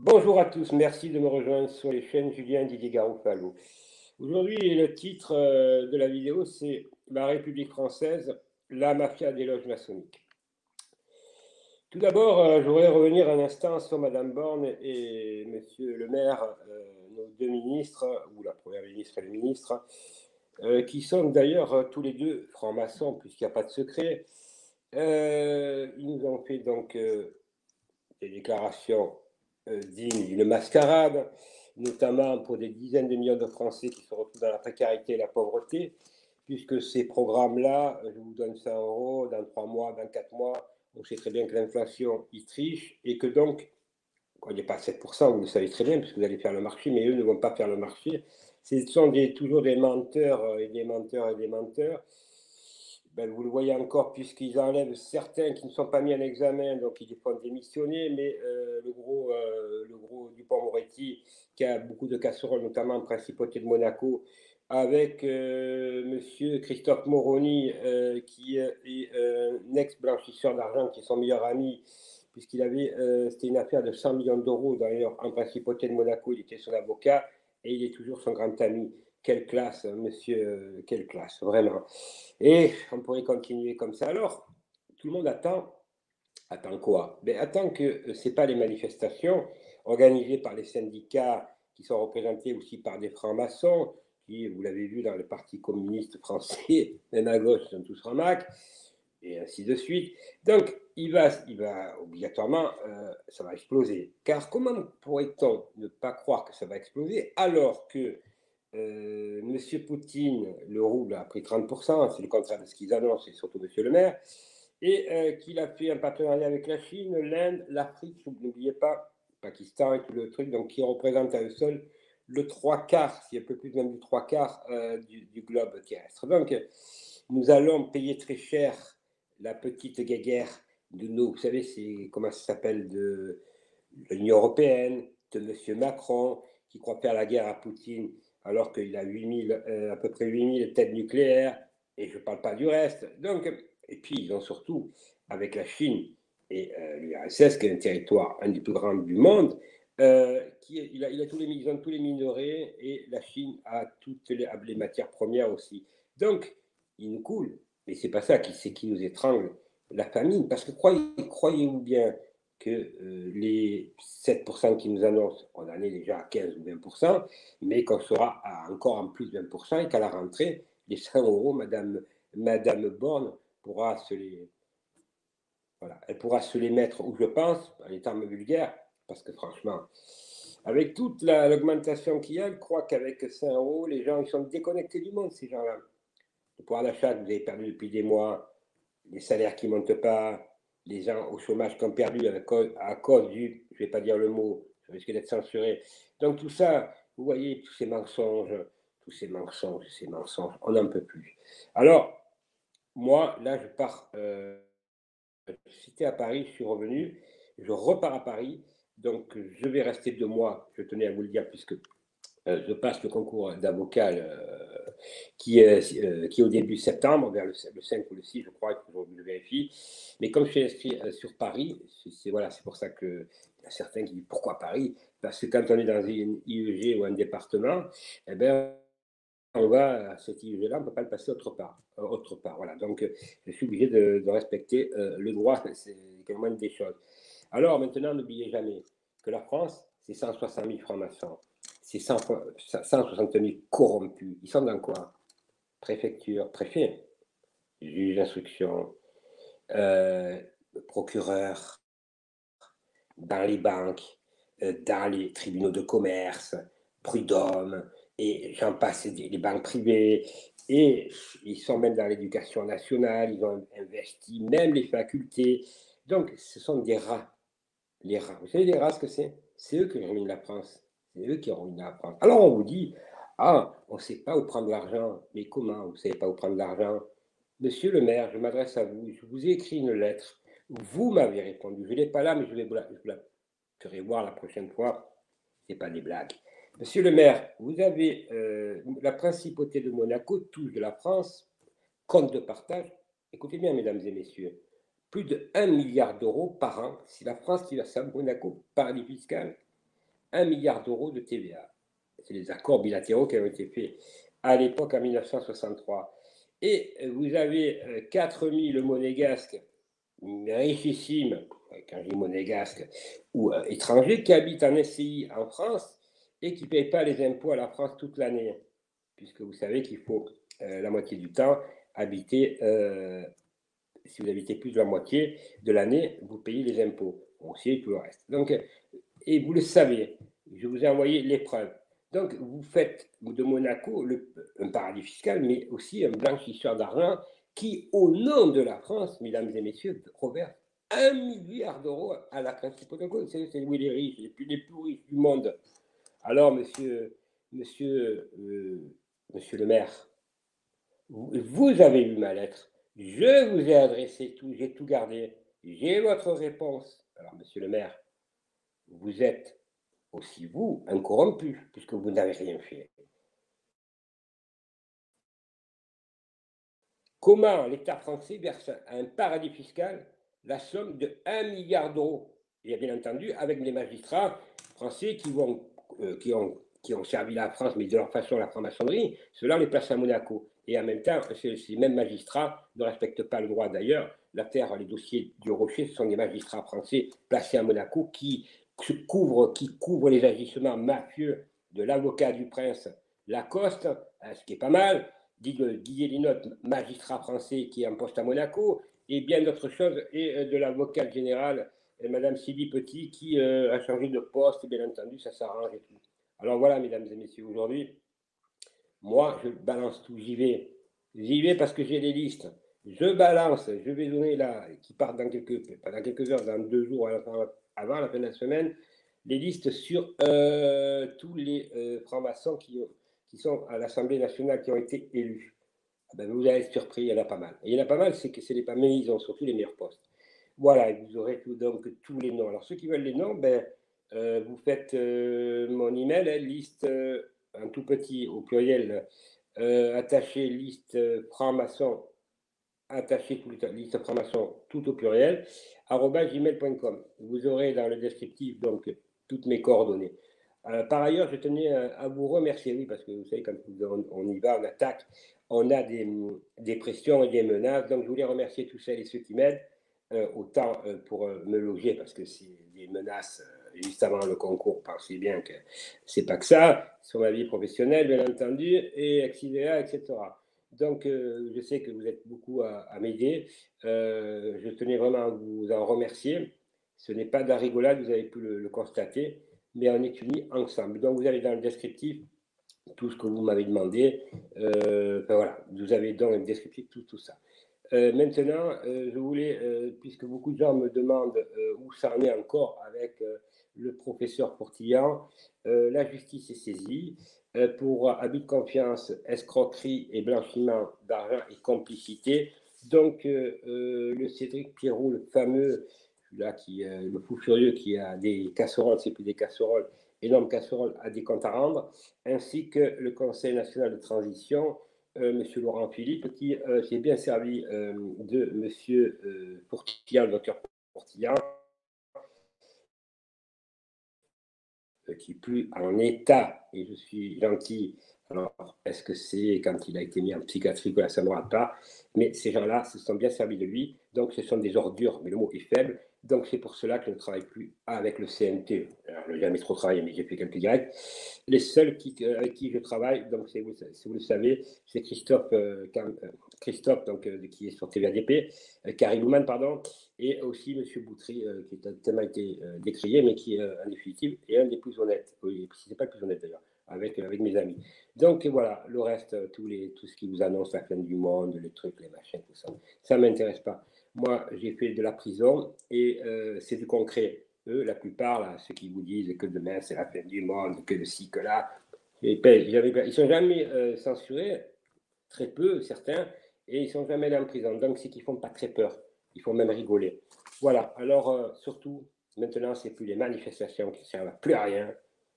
Bonjour à tous, merci de me rejoindre sur les chaînes Julien Didier Garoufalo. Aujourd'hui, le titre de la vidéo, c'est La République française, la mafia des loges maçonniques. Tout d'abord, je voudrais revenir un instant sur Madame Borne et Monsieur le maire, nos deux ministres, ou la première ministre et le ministre, qui sont d'ailleurs tous les deux francs-maçons, puisqu'il n'y a pas de secret. Ils nous ont fait donc des déclarations dignes d'une mascarade, notamment pour des dizaines de millions de Français qui se retrouvent dans la précarité et la pauvreté, puisque ces programmes-là, je vous donne 100 euros dans 3 mois, dans 4 mois, on sait très bien que l'inflation, ils trichent, et que donc, quand il n'est pas à 7%, vous le savez très bien, puisque vous allez faire le marché, mais eux ne vont pas faire le marché. Ce sont toujours des menteurs et des menteurs et des menteurs. Ben, vous le voyez encore, puisqu'ils enlèvent certains qui ne sont pas mis en examen, donc ils les font démissionner, mais le gros Dupond-Moretti, qui a beaucoup de casseroles, notamment en principauté de Monaco, avec monsieur Christophe Moroni, qui est un ex-blanchisseur d'argent, qui est son meilleur ami, puisqu'il avait, c'était une affaire de 100 millions d'euros, d'ailleurs, en principauté de Monaco, il était son avocat, et il est toujours son grand ami. Quelle classe, monsieur, quelle classe, vraiment. Et on pourrait continuer comme ça. Alors, tout le monde attend quoi? Ben, attend que ce n'est pas les manifestations organisées par les syndicats qui sont représentés aussi par des francs-maçons, qui, vous l'avez vu dans le Parti communiste français, même à gauche, sont tous francs-macs, et ainsi de suite. Donc, il va obligatoirement, ça va exploser. Car comment pourrait-on ne pas croire que ça va exploser alors que Monsieur Poutine, le rouble a pris 30%, c'est le contraire de ce qu'ils annoncent, et surtout Monsieur le maire, et qu'il a fait un partenariat avec la Chine, l'Inde, l'Afrique, n'oubliez pas, Pakistan et tout le truc, donc qui représente à eux seuls le trois quarts, si un peu plus même du trois quarts du globe terrestre. Donc, nous allons payer très cher la petite guéguerre de nos, vous savez, c'est comment ça s'appelle, de l'Union européenne, de M. Macron, qui croit faire la guerre à Poutine alors qu'il a 8000, à peu près 8000 têtes nucléaires, et je ne parle pas du reste. Donc, et puis, ils ont surtout, avec la Chine et l'URSS, qui est un territoire, un des plus grands du monde, il a ils ont tous les minerais, et la Chine a toutes les matières premières aussi. Donc, ils nous coulent. Mais c'est pas ça qui nous étrangle, la famine. Parce que croyez-vous bien que les 7% qui nous annoncent, on en est déjà à 15 ou 20%, mais qu'on sera à encore en plus de 20%, et qu'à la rentrée, les 100 euros, Madame Borne pourra se les, voilà, elle pourra se les mettre où je pense, en les termes vulgaires, parce que franchement, avec toute l'augmentation qu'il y a, je crois qu'avec 100 euros, les gens ils sont déconnectés du monde, ces gens-là. Le pouvoir d'achat que vous avez perdu depuis des mois, les salaires qui ne montent pas, les gens au chômage qui ont perdu à cause du, je ne vais pas dire le mot, je risque d'être censuré. Donc tout ça, vous voyez, tous ces mensonges, on n'en peut plus. Alors, moi, là, je pars, j'étais à Paris, je suis revenu, je repars à Paris, donc je vais rester 2 mois, je tenais à vous le dire, puisque je passe le concours d'avocat qui est au début septembre, vers le 5 ou le 6, je crois, il faut que je vérifie. Mais comme je suis inscrit sur Paris, voilà, c'est pour ça qu'il y a certains qui disent pourquoi Paris? Parce que quand on est dans une IEG ou un département, eh ben, on va à cette IEG-là, on ne peut pas le passer autre part. Voilà. Donc, je suis obligé de respecter le droit, c'est quand même une des choses. Alors, maintenant, n'oubliez jamais que la France, c'est 160 000 francs-maçons, c'est 160 000 corrompus. Ils sont dans quoi? Préfecture, préfet, juge d'instruction, euh, procureur, dans les banques, dans les tribunaux de commerce, prud'hommes, et j'en passe, les banques privées, et ils sont même dans l'éducation nationale, ils ont investi même les facultés. Donc, ce sont des rats, les rats. Vous savez, les rats, ce que c'est? C'est eux qui ruinent la France. C'est eux qui ruinent la France. Alors, on vous dit, ah, on ne sait pas où prendre l'argent. Mais comment vous ne savez pas où prendre l'argent? Monsieur le maire, je m'adresse à vous. Je vous ai écrit une lettre. Vous m'avez répondu. Je ne l'ai pas là, mais je vous la ferai voir la prochaine fois. Ce n'est pas des blagues. Monsieur le maire, vous avez la principauté de Monaco, touche de la France, compte de partage. Écoutez bien, mesdames et messieurs, plus de 1 milliard d'euros par an, c'est la France qui verse à Monaco, paradis fiscal. 1 milliard d'euros de TVA. C'est les accords bilatéraux qui ont été faits à l'époque en 1963. Et vous avez 4000 monégasques richissimes, quand je dis monégasques, ou étrangers, qui habitent en SCI en France et qui ne payent pas les impôts à la France toute l'année, puisque vous savez qu'il faut la moitié du temps habiter, si vous habitez plus de la moitié de l'année, vous payez les impôts, aussi tout le reste. Donc, et vous le savez, je vous ai envoyé les preuves. Donc, vous faites de Monaco un paradis fiscal, mais aussi un blanchisseur d'argent qui, au nom de la France, mesdames et messieurs, reverse 1 milliard d'euros à la principauté. C'est où les riches, les plus riches du monde. Alors, monsieur le maire, vous avez lu ma lettre. Je vous ai adressé tout, j'ai tout gardé. J'ai votre réponse. Alors, monsieur le maire, vous êtes aussi, vous, un corrompu, puisque vous n'avez rien fait. Comment l'État français verse à un paradis fiscal la somme de 1 milliard d'euros? Et bien entendu, avec des magistrats français qui ont servi la France, mais de leur façon la franc-maçonnerie, cela les place à Monaco. Et en même temps, ces mêmes magistrats ne respectent pas le droit d'ailleurs. L'affaire, les dossiers du Rocher, ce sont des magistrats français placés à Monaco qui couvrent les agissements mafieux de l'avocat du prince Lacoste, ce qui est pas mal, Didier Linotte, magistrat français qui est en poste à Monaco, et bien d'autres choses, et de l'avocate générale, Madame Sylvie Petit, qui a changé de poste, bien entendu, ça s'arrange et tout. Alors voilà, mesdames et messieurs, aujourd'hui, moi, je balance tout, j'y vais. J'y vais parce que j'ai les listes. Je balance, je vais donner là, qui partent pas dans quelques heures, dans 2 jours avant la fin de la semaine, les listes sur tous les francs-maçons qui sont à l'Assemblée nationale, qui ont été élus. Ah ben, vous allez être surpris, il y en a pas mal. Et il y en a pas mal, c'est que c'est les pas, mais ils ont surtout les meilleurs postes. Voilà, et vous aurez donc tous les noms. Alors, ceux qui veulent les noms, ben, vous faites mon email, liste en tout petit au pluriel, attaché liste franc-maçon, attaché liste franc-maçon tout au pluriel, @gmail.com. Vous aurez dans le descriptif donc toutes mes coordonnées. Par ailleurs, je tenais à vous remercier, oui, parce que vous savez, quand on y va, on attaque, on a des pressions et des menaces. Donc, je voulais remercier tous celles et ceux qui m'aident, autant pour me loger, parce que c'est des menaces, juste avant le concours, pensez bien que c'est pas que ça, sur ma vie professionnelle, bien entendu, et etc., etc. Donc, je sais que vous êtes beaucoup à m'aider. Je tenais vraiment à vous en remercier. Ce n'est pas de la rigolade, vous avez pu le constater, mais on est unis ensemble. Donc, vous avez dans le descriptif tout ce que vous m'avez demandé. Enfin, voilà, vous avez dans le descriptif tout ça. Maintenant, je voulais, puisque beaucoup de gens me demandent où ça en est encore avec le professeur Portillan, la justice est saisie pour abus de confiance, escroquerie et blanchiment d'argent et complicité. Donc, le Cédric Pierroux, le fameux, là, le fou furieux qui a des casseroles, c'est plus des casseroles, énormes casseroles, a des comptes à rendre, ainsi que le Conseil national de transition, Monsieur Laurent Philippe, qui s'est bien servi de Monsieur Portillan, le docteur Portillan, qui est plus en état, et je suis gentil. Alors, est-ce que c'est quand il a été mis en psychiatrie que ça ne me rate pas? Mais ces gens-là se sont bien servis de lui, donc ce sont des ordures, mais le mot est faible. Donc c'est pour cela que je ne travaille plus avec le CNT. Alors, je n'ai jamais trop travaillé, mais j'ai fait quelques directs. Les seuls avec qui je travaille, donc si vous le savez, c'est Christophe donc, qui est sur TVADP, Karim Ouman, pardon, et aussi M. Boutry, qui a tellement été décrié, mais qui, en définitive, est un des plus honnêtes. Oui, c'est pas le plus honnête d'ailleurs, avec mes amis. Donc voilà, le reste, tout ce qui vous annonce la fin du monde, les trucs, les machins, tout ça ne m'intéresse pas. Moi, j'ai fait de la prison et c'est du concret. Eux, la plupart, là, ceux qui vous disent que demain c'est la fin du monde, que le ci, que là, ils ne sont jamais censurés, très peu, certains, et ils ne sont jamais allés en prison. Donc, c'est qu'ils ne font pas très peur. Ils font même rigoler. Voilà. Alors, surtout, maintenant, ce n'est plus les manifestations qui ne servent plus à rien.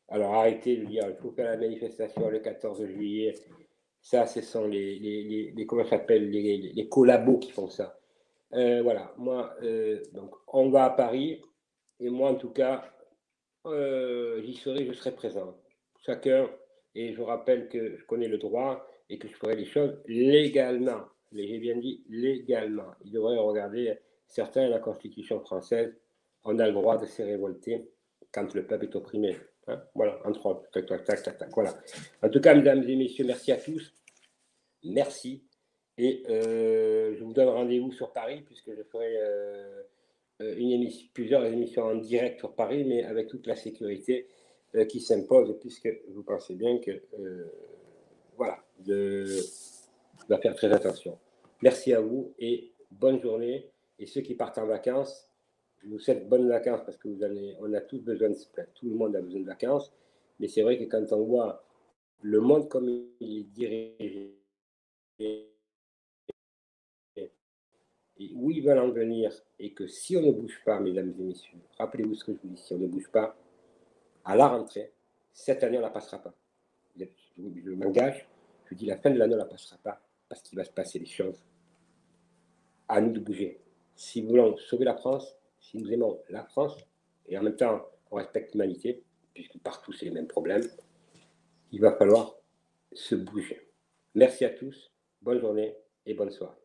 Alors, arrêtez de dire il faut faire la manifestation le 14 juillet. Ça, ce sont comment ça s'appelle, les collabos qui font ça. Voilà. Moi, donc, on va à Paris. Et moi, en tout cas, j'y serai, je serai présent. Chacun, et je rappelle que je connais le droit et que je ferai les choses légalement. J'ai bien dit légalement. Ils devraient regarder, certains, la Constitution française, on a le droit de se révolter quand le peuple est opprimé. Hein, voilà, entre autres. Tac, tac, tac, tac, tac, voilà. En tout cas, mesdames et messieurs, merci à tous. Merci. Et je vous donne rendez-vous sur Paris, puisque je ferai plusieurs émissions en direct sur Paris, mais avec toute la sécurité qui s'impose, puisque vous pensez bien que, voilà, je dois faire très attention. Merci à vous et bonne journée. Et ceux qui partent en vacances, je vous souhaite bonnes vacances parce que on a tous besoin tout le monde a besoin de vacances. Mais c'est vrai que quand on voit le monde comme il est dirigé, et où ils veulent en venir, et que si on ne bouge pas, mesdames et messieurs, rappelez-vous ce que je vous dis, si on ne bouge pas, à la rentrée, cette année, on ne la passera pas. Je m'engage, je dis la fin de l'année, on ne la passera pas, parce qu'il va se passer des choses. À nous de bouger. Si nous voulons sauver la France, si nous aimons la France, et en même temps, on respecte l'humanité, puisque partout, c'est les mêmes problèmes, il va falloir se bouger. Merci à tous, bonne journée et bonne soirée.